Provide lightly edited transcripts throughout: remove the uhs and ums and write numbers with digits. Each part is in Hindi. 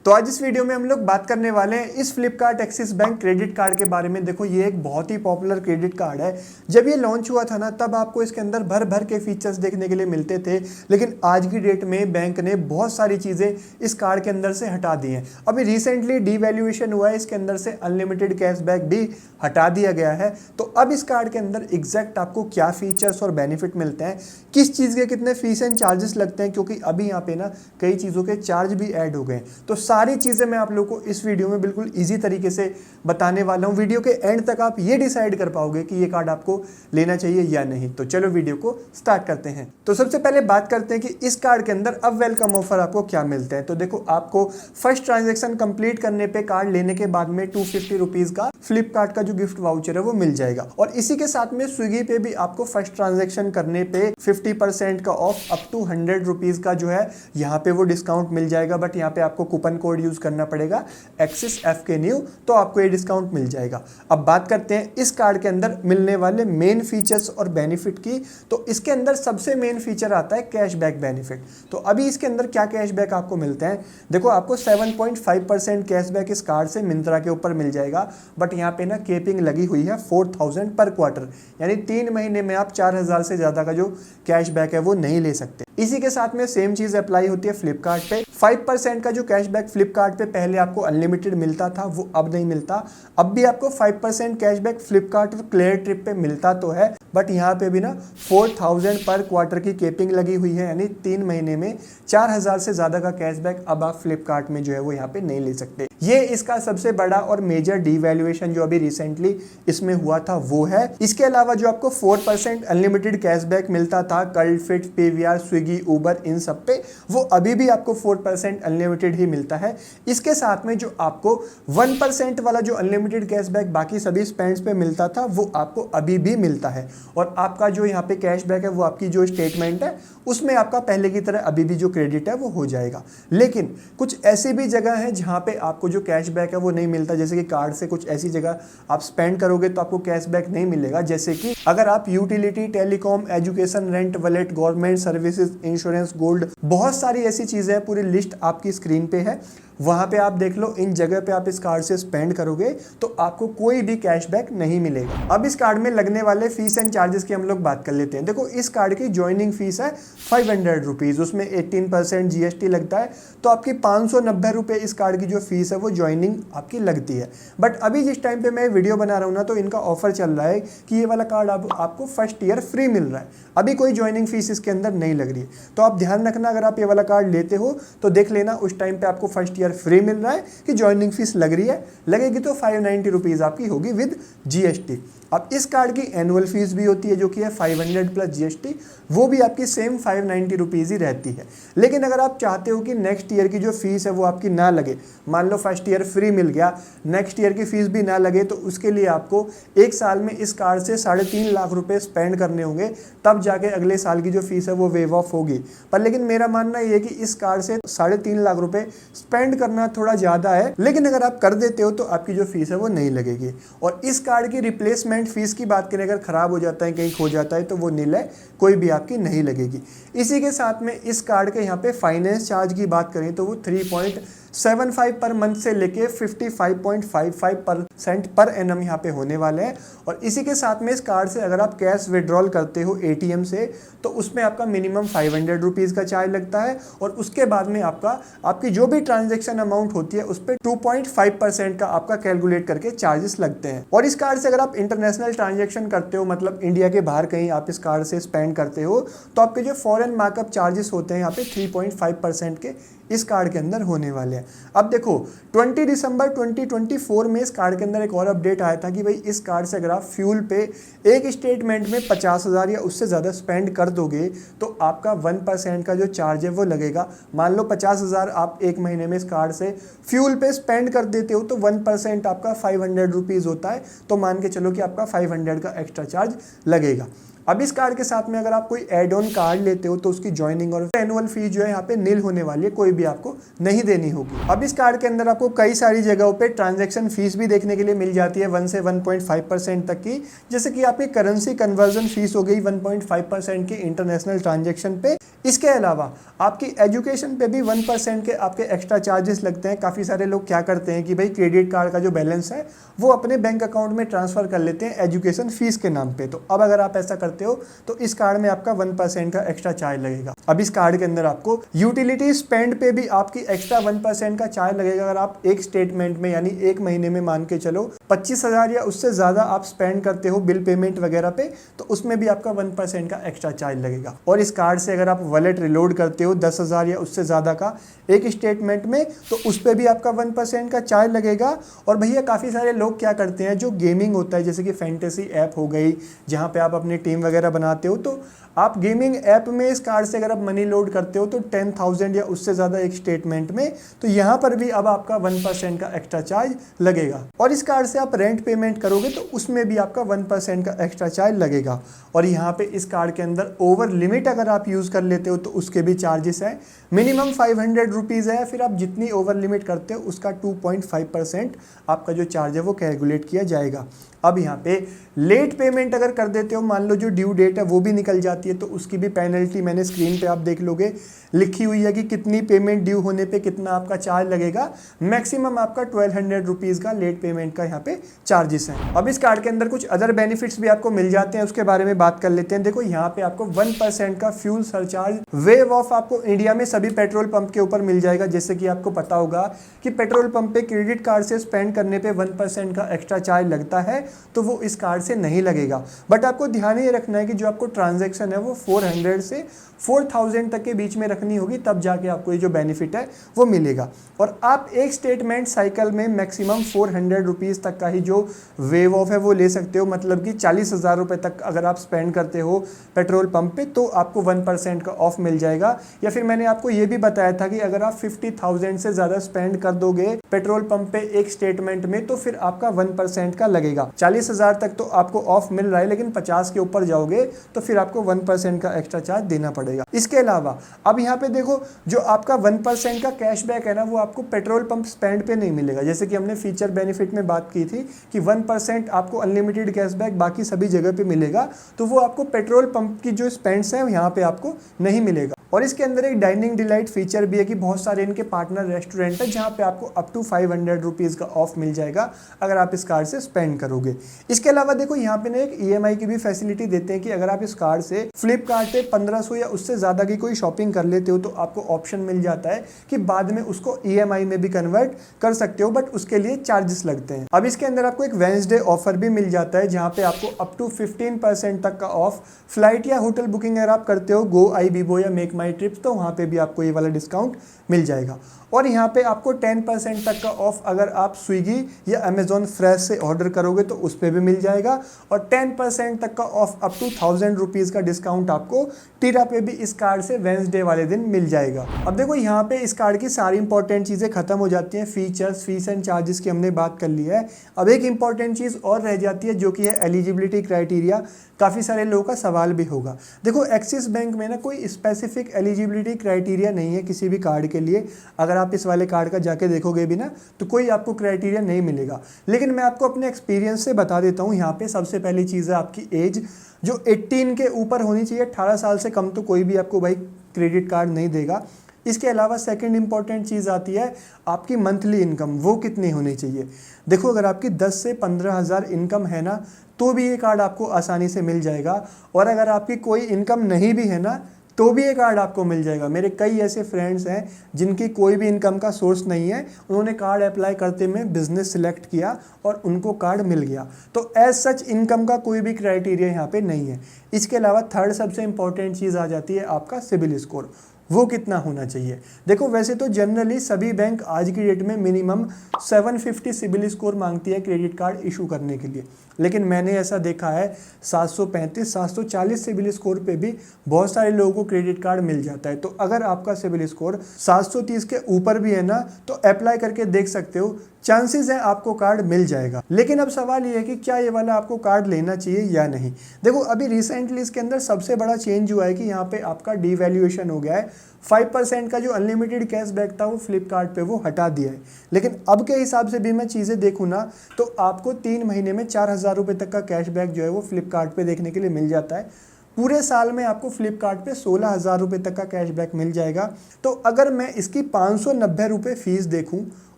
तो आज इस वीडियो में हम लोग बात करने वाले हैं इस Flipkart axis bank credit card के बारे में। देखो ये एक बहुत ही पॉपुलर क्रेडिट कार्ड है। जब ये लॉन्च हुआ था ना तब आपको इसके अंदर भर भर के फीचर्स देखने के लिए मिलते थे, लेकिन आज की डेट में बैंक ने बहुत सारी चीज़ें इस कार्ड के अंदर से हटा दी हैं। अभी रिसेंटली डीवैल्यूएशन हुआ है, इसके अंदर से अनलिमिटेड कैशबैक भी हटा दिया गया है। तो अब इस कार्ड के अंदर एग्जैक्ट आपको क्या फीचर्स और बेनिफिट मिलते हैं, किस चीज़ के कितने फीस एंड चार्जेस लगते हैं, क्योंकि अभी यहाँ पे ना कई चीज़ों के चार्ज भी ऐड हो गए। तो सारी चीज़ें मैं आप लोगों को इस वीडियो में बिल्कुल इजी तरीके से बताने वाला हूँ। वीडियो के एंड तक आप ये डिसाइड कर पाओगे कि ये कार्ड आपको लेना चाहिए या नहीं। तो चलो वीडियो को स्टार्ट करते हैं। तो सबसे पहले बात करते हैं कि इस कार्ड के अंदर अब वेलकम ऑफर आपको क्या मिलते हैं। तो देखो आपको फर्स्ट ट्रांजेक्शन कंप्लीट करने पे कार्ड लेने के बाद में 250 रुपीज़ का फ्लिपकार्ट का जो गिफ्ट वाउचर है वो मिल जाएगा। और इसी के साथ में स्विगी पे भी आपको फर्स्ट ट्रांजेक्शन करने पे 50% का ऑफ अप टू 100 रुपीज़ का जो है यहाँ पे वो डिस्काउंट मिल जाएगा। बट यहाँ पे आपको कूपन कोड यूज करना पड़ेगा एक्सिस FK न्यू, तो आपको ये डिस्काउंट मिल जाएगा। अब बात करते हैं इस कार्ड के अंदर मिलने वाले मेन फीचर्स और बेनिफिट की। तो इसके अंदर सबसे मेन फीचर आता है कैशबैक बेनिफिट। तो अभी इसके अंदर क्या कैशबैक आपको मिलते हैं, देखो आपको 7.5% कैशबैक इस कार्ड से मिंत्रा के ऊपर मिल जाएगा। बट यहाँ पे ना केपिंग लगी हुई है 4000 पर क्वार्टर, यानी 3 महीने में आप 4000 से ज़्यादा का जो कैशबैक है वो नहीं ले सकते। इसी के साथ में सेम चीज़ अप्लाई होती है फ्लिपकार्ट पे। 5% का जो कैशबैक फ्लिपकार्ट पे पहले आपको अनलिमिटेड मिलता था वो अब नहीं मिलता। अब भी आपको 5% कैशबैक फ्लिपकार्ट और क्लियर ट्रिप पे मिलता तो है, बट यहाँ पे भी ना 4000 पर क्वार्टर की केपिंग लगी हुई है, यानी 3 महीने में 4000 से ज़्यादा का कैशबैक अब आप फ्लिपकार्ट में जो है वो यहाँ पे नहीं ले सकते। ये इसका सबसे बड़ा और मेजर डीवैल्यूएशन जो अभी रिसेंटली इसमें हुआ था वो है। इसके अलावा जो आपको 4% अनलिमिटेड कैशबैक मिलता था कल्ट फिट, PVR, स्विगी, उबर, इन सब पे, वो अभी भी आपको 4% अनलिमिटेड ही मिलता है। इसके साथ में जो आपको 1% वाला जो अनलिमिटेड कैशबैक बाकी सभी स्पेंड्स पे मिलता था वो आपको अभी भी मिलता है। और आपका जो यहाँ पे कैशबैक है वो आपकी जो स्टेटमेंट है उसमें आपका पहले की तरह अभी भी जो क्रेडिट है वो हो जाएगा। लेकिन कुछ ऐसी भी जगह है जहाँ पे आपको जो कैशबैक है वो नहीं मिलता, जैसे कि कार्ड से कुछ ऐसी जगह आप स्पेंड करोगे तो आपको कैशबैक नहीं मिलेगा। जैसे कि अगर आप utility, telecom, education, rent, wallet, government services, insurance, gold, बहुत सारी ऐसी चीज़ें हैं, पूरी लिस्ट आपकी स्क्रीन पे है, वहाँ पे आप देख लो। इन जगह पे आप इस कार्ड से स्पेंड करोगे तो आपको कोई भी कैशबैक नहीं मिलेगा। अब इस कार्ड में लगने वाले फीस एंड चार्जेस की हम लोग बात कर लेते हैं। देखो इस कार्ड की ज्वाइनिंग फीस है 500 रुपीज़, उसमें 18% GST लगता है, तो आपकी 590 रुपये इस कार्ड की जो फीस है वो ज्वाइनिंग आपकी लगती है। बट अभी जिस टाइम पे मैं वीडियो बना रहा हूँ ना तो इनका ऑफर चल रहा है कि ये वाला कार्ड आपको फर्स्ट ईयर फ्री मिल रहा है, अभी कोई ज्वाइनिंग फीस इसके अंदर नहीं लग रही है। तो आप ध्यान रखना, अगर आप ये वाला कार्ड लेते हो तो देख लेना उस टाइम पे आपको फर्स्ट ईयर फ्री मिल रहा है कि ज्वाइनिंग फीस लग रही है। लगेगी तो 590 रुपीज़ आपकी होगी विद GST। अब इस कार्ड की एनुअल फीस भी होती है जो कि है 500 प्लस GST, वो भी आपकी सेम 590 रुपीज़ ही रहती है। लेकिन अगर आप चाहते हो कि नेक्स्ट ईयर की जो फीस है वो आपकी ना लगे, मान लो फर्स्ट ईयर फ्री मिल गया, नेक्स्ट ईयर की फीस भी ना लगे, तो उसके लिए आपको 1 साल में इस कार्ड से 3.5 लाख रुपए स्पेंड करने होंगे, तब जाके अगले साल की जो फीस है वो वेव ऑफ होगी। पर लेकिन मेरा मानना ये है कि इस कार्ड से 3.5 लाख रुपए स्पेंड करना थोड़ा ज़्यादा है, लेकिन अगर आप कर देते हो तो आपकी जो फीस है वो नहीं लगेगी। और इस कार्ड की रिप्लेसमेंट फीस की बात करें, अगर खराब हो जाता है, कहीं खो जाता है, तो वो नील है, कोई भी आपकी नहीं लगेगी। इसी के साथ में इस कार्ड के यहाँ पे फाइनेंस चार्ज की बात करें तो वो 3.75 पर मंथ से लेके 55.55% पर एनम यहाँ पे होने वाले हैं। और इसी के साथ में इस कार्ड से अगर आप कैश विड्रॉल करते हो ATM से तो उसमें आपका मिनिमम 500 रुपीज़ का चार्ज लगता है, और उसके बाद में आपकी जो भी ट्रांजेक्शन अमाउंट होती है उस पर 2.5% का आपका कैलकुलेट करके चार्जेस लगते हैं। और इस कार्ड से अगर आप इंटरनेशनल ट्रांजेक्शन करते हो, मतलब इंडिया के बाहर कहीं आप इस कार्ड से स्पेंड करते हो, तो आपके जो फॉरेन मार्कअप चार्जेस होते हैं यहाँ पे 3.5% के इस कार्ड के अंदर होने वाले हैं। अब देखो 20 दिसंबर 2024 में इस कार्ड के अंदर एक और अपडेट आया था कि भाई इस कार्ड से अगर आप फ्यूल पे एक स्टेटमेंट में 50,000 या उससे ज़्यादा स्पेंड कर दोगे तो आपका 1% का जो चार्ज है वो लगेगा। मान लो 50,000 आप एक महीने में इस कार्ड से फ्यूल पे स्पेंड कर देते हो तो 1% आपका 500 रुपीज़ होता है, तो मान के चलो कि आपका 500 का एक्स्ट्रा चार्ज लगेगा। अब इस कार्ड के साथ में अगर आप कोई एड ऑन कार्ड लेते हो तो उसकी ज्वाइनिंग और एनुअल फी जो है यहाँ पे नील होने वाली है, कोई भी आपको नहीं देनी होगी। अब इस कार्ड के अंदर आपको कई सारी जगहों पे ट्रांजैक्शन फीस भी देखने के लिए मिल जाती है 1 से 1.5% तक की, जैसे कि आपकी करेंसी कन्वर्जन फीस हो गई 1.5% की इंटरनेशनल ट्रांजैक्शन पे। इसके अलावा आपकी एजुकेशन पे भी 1% के आपके एक्स्ट्रा चार्जेस लगते हैं। काफ़ी सारे लोग क्या करते हैं कि भाई क्रेडिट कार्ड का जो बैलेंस है वो अपने बैंक अकाउंट में ट्रांसफ़र कर लेते हैं एजुकेशन फीस के नाम पे। तो अब अगर आप ऐसा करते हो तो इस कार्ड में आपका 1% का एक्स्ट्रा चार्ज लगेगा। अब इस कार्ड के अंदर आपको यूटिलिटी स्पेंड पे भी आपकी एक्स्ट्रा 1% का चार्ज लगेगा। अगर आप एक स्टेटमेंट में यानी एक महीने में मान के चलो 25,000 या उससे ज़्यादा आप स्पेंड करते हो बिल पेमेंट वगैरह पे, तो उसमें भी आपका 1% का एक्स्ट्रा चार्ज लगेगा। और इस कार्ड से अगर आप वॉलेट रिलोड करते हो 10,000 या उससे ज़्यादा का एक स्टेटमेंट में, तो उस पर भी आपका 1% का चार्ज लगेगा। और भैया काफ़ी सारे लोग क्या करते हैं, जो गेमिंग होता है जैसे कि फैंटेसी ऐप हो गई जहाँ पे आप अपनी टीम वगैरह बनाते हो, तो आप गेमिंग ऐप में इस कार्ड से अगर आप मनी लोड करते हो तो 10,000 या उससे ज़्यादा एक स्टेटमेंट में, तो यहाँ पर भी अब आपका 1% का एक्स्ट्रा चार्ज लगेगा। और इस कार्ड से आप रेंट पेमेंट करोगे तो उसमें भी आपका 1% का एक्स्ट्रा चार्ज लगेगा। और यहाँ पे इस कार्ड के अंदर ओवर लिमिट अगर आप यूज़ कर लेते हो तो उसके भी चार्जेस हैं। मिनिमम 500 रुपीज़ है, फिर आप जितनी ओवर लिमिट करते हो उसका 2.5% आपका जो चार्ज है वो कैलकुलेट किया जाएगा। अब यहाँ पे लेट पेमेंट अगर कर देते हो, मान लो जो ड्यू डेट है वो भी निकल जाती है, तो उसकी भी पेनल्टी मैंने स्क्रीन पे आप देख लोगे लिखी हुई है कि कितनी पेमेंट ड्यू होने पे कितना आपका चार्ज लगेगा। मैक्सिमम आपका 1200 रुपीज़ का लेट पेमेंट का यहाँ पे चार्जेस हैं। अब इस कार्ड के अंदर कुछ अदर बेनिफिट्स भी आपको मिल जाते हैं, उसके बारे में बात कर लेते हैं। देखो यहाँ पे आपको 1% का फ्यूल सरचार्ज वेव ऑफ आपको इंडिया में सभी पेट्रोल पंप के ऊपर मिल जाएगा। जैसे कि आपको पता होगा कि पेट्रोल पंप पे क्रेडिट कार्ड से स्पेंड करने पे 1% का एक्स्ट्रा चार्ज लगता है, तो वो इस कार्ड से नहीं लगेगा। बट आपको ध्यान ये रखना है कि जो आपको ट्रांजैक्शन है वो 400 से 4000 तक के बीच में रखनी होगी, तब जाके आपको ये जो बेनिफिट है वो मिलेगा। और आप एक स्टेटमेंट साइकिल में मैक्सिमम 400 रुपीज़ तक का ही जो वेव ऑफ है वो ले सकते हो। मतलब कि 40,000 रुपये तक अगर आप स्पेंड करते हो पेट्रोल पंप पे तो आपको 1% का ऑफ मिल जाएगा। या फिर मैंने आपको ये भी बताया था कि अगर आप 50,000 से ज़्यादा स्पेंड कर दोगे पेट्रोल पंप पे एक स्टेटमेंट में, तो फिर आपका 1% का लगेगा। 40,000 तक तो आपको ऑफ मिल रहा है, लेकिन 50 के ऊपर जाओगे तो फिर आपको 1% का एक्स्ट्रा चार्ज देना पड़ेगा। इसके अलावा अब यहाँ पे देखो, जो आपका 1% का कैशबैक है ना, वो आपको पेट्रोल पंप स्पेंड पे नहीं मिलेगा। जैसे कि हमने फीचर बेनिफिट में बात की थी कि 1% आपको अनलिमिटेड कैशबैक बाकी सभी जगह पे मिलेगा, तो वो आपको पेट्रोल पंप की जो स्पेंड्स हैं यहाँ पे आपको नहीं मिलेगा। और इसके अंदर एक डाइनिंग डिलाइट फीचर भी है कि बहुत सारे इनके पार्टनर रेस्टोरेंट है जहाँ पे आपको अप टू 500 रुपीज़ का ऑफ मिल जाएगा अगर आप इस कार्ड से स्पेंड करोगे। इसके अलावा देखो यहाँ पे ना एक EMI की भी फैसिलिटी देते हैं कि अगर आप इस कार्ड से फ्लिपकार्ट पे 1500 या उससे ज़्यादा की कोई शॉपिंग कर लेते हो तो आपको ऑप्शन मिल जाता है कि बाद में उसको EMI में भी कन्वर्ट कर सकते हो, बट उसके लिए चार्जेस लगते हैं। अब इसके अंदर आपको एक वेडनेसडे ऑफर भी मिल जाता है जहाँ पे आपको अप टू 15% तक का ऑफ फ्लाइट या होटल बुकिंग अगर आप करते हो गो आई बीबो या मेक माई ट्रिप्स, तो वहाँ पे भी आपको ये वाला डिस्काउंट मिल जाएगा। और यहाँ पे आपको 10% तक का ऑफ अगर आप स्विगी या अमेजोन फ्रेश से ऑर्डर करोगे तो उस पर भी मिल जाएगा। और 10% तक का ऑफ अप टू 1000 रुपीज़ का डिस्काउंट आपको टीरा पे भी इस कार्ड से वेडनेसडे वाले दिन मिल जाएगा। अब देखो यहाँ पे इस कार्ड की सारी इंपॉर्टेंट चीज़ें खत्म हो जाती हैं। फीचर्स, फीस एंड चार्जेस की हमने बात कर ली है। अब एक इंपॉर्टेंट चीज़ और रह जाती है जो कि है एलिजिबिलिटी क्राइटेरिया। काफ़ी सारे लोगों का सवाल भी होगा। देखो एक्सिस बैंक में ना कोई स्पेसिफिक एलिजिबिलिटी क्राइटेरिया नहीं है किसी भी कार्ड के लिए। अगर आप इस वाले कार्ड का जाके देखोगे भी ना तो कोई आपको क्राइटेरिया नहीं मिलेगा। लेकिन मैं आपको अपने एक्सपीरियंस से बता देता हूँ। यहाँ पे सबसे पहली चीज़ है आपकी एज, जो 18 के ऊपर होनी चाहिए। 18 साल से कम तो कोई भी आपको भाई क्रेडिट कार्ड नहीं देगा। इसके अलावा सेकंड इंपॉर्टेंट चीज़ आती है आपकी मंथली इनकम, वो कितनी होनी चाहिए। देखो अगर आपकी 10 से 15,000 इनकम है ना तो भी ये कार्ड आपको आसानी से मिल जाएगा। और अगर आपकी कोई इनकम नहीं भी है ना तो भी ये कार्ड आपको मिल जाएगा। मेरे कई ऐसे फ्रेंड्स हैं जिनकी कोई भी इनकम का सोर्स नहीं है, उन्होंने कार्ड अप्लाई करते में बिजनेस सिलेक्ट किया और उनको कार्ड मिल गया। तो एज सच इनकम का कोई भी क्राइटेरिया यहाँ पे नहीं है। इसके अलावा थर्ड सबसे इंपॉर्टेंट चीज़ आ जाती है आपका सिबिल स्कोर, वो कितना होना चाहिए। देखो वैसे तो जनरली सभी बैंक आज की डेट में मिनिमम 750 सिबिल स्कोर मांगती है क्रेडिट कार्ड इशू करने के लिए, लेकिन मैंने ऐसा देखा है 735 740 सिबिल स्कोर पे भी बहुत सारे लोगों को क्रेडिट कार्ड मिल जाता है। तो अगर आपका सिबिल स्कोर 730 के ऊपर भी है ना तो अप्लाई करके देख सकते हो, चांसेस है आपको कार्ड मिल जाएगा। लेकिन अब सवाल ये है कि क्या ये वाला आपको कार्ड लेना चाहिए या नहीं। देखो अभी रिसेंटली इसके अंदर सबसे बड़ा चेंज हुआ है कि यहाँ पे आपका डीवैल्यूएशन हो गया है। 5% का जो अनलिमिटेड कैशबैक था वो फ्लिपकार्ट पे वो हटा दिया है। लेकिन अब के हिसाब से भी मैं चीज़ें देखूँ ना तो आपको 3 महीने में 4,000 रुपये तक का कैशबैक जो है वो फ्लिपकार्ट पे देखने के लिए मिल जाता है। पूरे साल में आपको फ्लिपकार्ट पे 16,000 रुपये तक का कैशबैक मिल जाएगा। तो अगर मैं इसकी 590 रुपये फीस देखूं,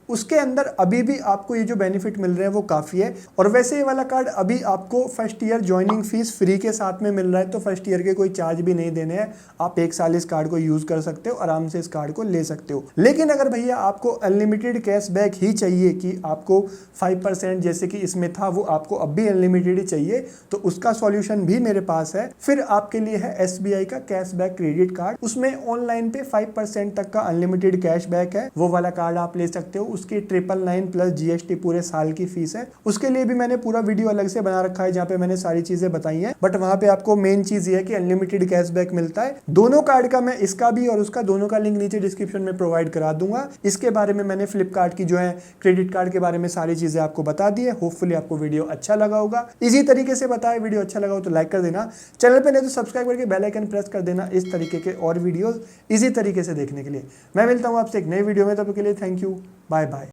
उसके अंदर अभी भी आपको ये जो बेनिफिट मिल रहे हैं वो काफ़ी है। और वैसे ये वाला कार्ड अभी आपको first year joining fees free के साथ में मिल रहा है, तो फर्स्ट ईयर के कोई चार्ज भी नहीं देने हैं। आप 1 साल इस कार्ड को यूज़ कर सकते हो, आराम से इस कार्ड को ले सकते हो। लेकिन अगर भैया आपको अनलिमिटेड कैशबैक ही चाहिए कि आपको 5% जैसे कि इसमें था वो आपको अब भी अनलिमिटेड ही चाहिए, तो उसका सॉल्यूशन भी मेरे पास है। फिर आपके लिए है SBI का कैशबैक क्रेडिट कार्ड। उसमें ऑनलाइन पे 5% तक का अनलिमिटेड कैशबैक है, वो वाला कार्ड आप ले सकते हो। उसकी 999 प्लस GST पूरे साल की फीस है। उसके लिए भी मैंने पूरा वीडियो अलग से बना रखा है जहाँ पे मैंने सारी चीजें बताई हैं, बट वहां पे आपको मेन चीज ये है कि अनलिमिटेड कैशबैक मिलता है। दोनों कार्ड का मैं इसका भी और उसका दोनों का लिंक नीचे डिस्क्रिप्शन में प्रोवाइड करा दूंगा। इसके बारे में मैंने फ्लिपकार्ट की जो है क्रेडिट कार्ड के बारे में सारी चीजें आपको बता दी है। होपफुली आपको वीडियो अच्छा लगा होगा, इसी तरीके से बताया। वीडियो अच्छा लगा हो तो लाइक कर देना, चैनल पे नहीं तो सब्सक्राइब करके बेल आइकन प्रेस कर देना इस तरीके के और वीडियोस इसी तरीके से देखने के लिए। मैं मिलता हूं आपसे एक नई वीडियो में, तब के लिए थैंक यू, बाय बाय।